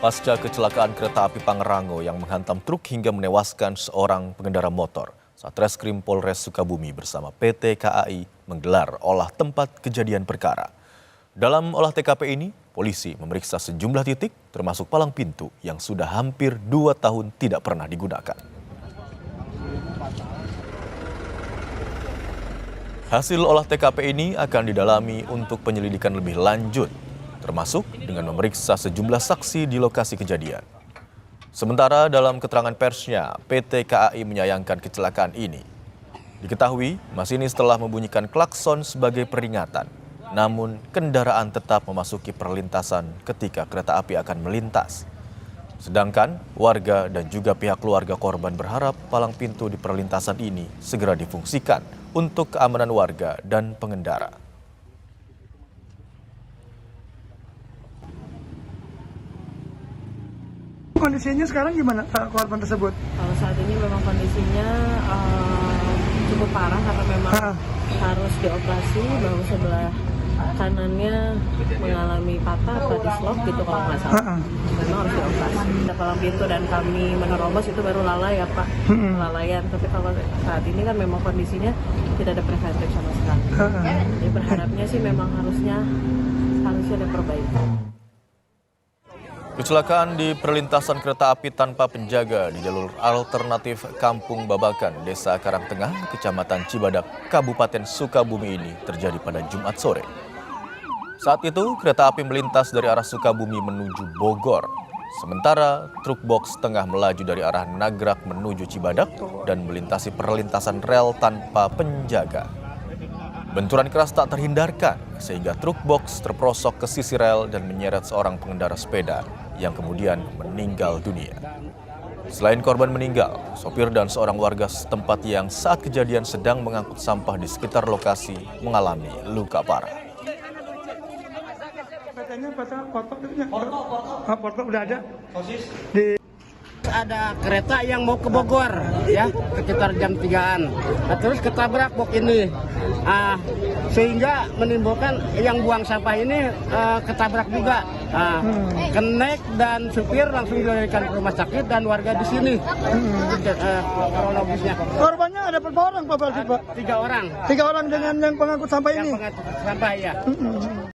pasca kecelakaan kereta api Pangrango yang menghantam truk hingga menewaskan seorang pengendara motor. Satreskrim Polres Sukabumi bersama PT KAI menggelar olah tempat kejadian perkara. Dalam olah TKP ini, polisi memeriksa sejumlah titik termasuk palang pintu yang sudah hampir 2 tahun tidak pernah digunakan. Hasil olah TKP ini akan didalami untuk penyelidikan lebih lanjut, termasuk dengan memeriksa sejumlah saksi di lokasi kejadian. Sementara dalam keterangan persnya, PT KAI menyayangkan kecelakaan ini. Diketahui, masinis telah membunyikan klakson sebagai peringatan, namun kendaraan tetap memasuki perlintasan ketika kereta api akan melintas. Sedangkan warga dan juga pihak keluarga korban berharap palang pintu di perlintasan ini segera difungsikan untuk keamanan warga dan pengendara. Kondisinya sekarang gimana korban tersebut? Kalau saat ini memang kondisinya cukup parah karena memang harus dioperasi, bahu sebelah kanannya mengalami patah atau dislok gitu kalau nggak salah. Memang harus dioperasi. Ada palang pintu dan kami menerobos itu baru lalai ya Pak, kelalaian. Tapi kalau saat ini kan memang kondisinya tidak ada preventif sama sekali. Jadi berharapnya sih memang harusnya ada perbaikan. Kecelakaan di perlintasan kereta api tanpa penjaga di jalur alternatif Kampung Babakan, Desa Karangtengah, Kecamatan Cibadak, Kabupaten Sukabumi ini terjadi pada Jumat sore. Saat itu, kereta api melintas dari arah Sukabumi menuju Bogor. Sementara truk box tengah melaju dari arah Nagrak menuju Cibadak dan melintasi perlintasan rel tanpa penjaga. Benturan keras tak terhindarkan sehingga truk box terperosok ke sisi rel dan menyeret seorang pengendara sepeda yang kemudian meninggal dunia. Selain korban meninggal, sopir dan seorang warga setempat yang saat kejadian sedang mengangkut sampah di sekitar lokasi mengalami luka parah. Porto udah ada. Ada kereta yang mau ke Bogor ya sekitar jam 3-an. Nah, terus ketabrak box ini. Sehingga menimbulkan yang buang sampah ini ketabrak juga. Kenek dan supir langsung dilarikan ke rumah sakit dan warga di sini. Kronologisnya. Korbannya ada berapa orang Pak? 3 orang. 3 orang dengan yang pengangkut sampah ini. Yang pengangkut sampah ya.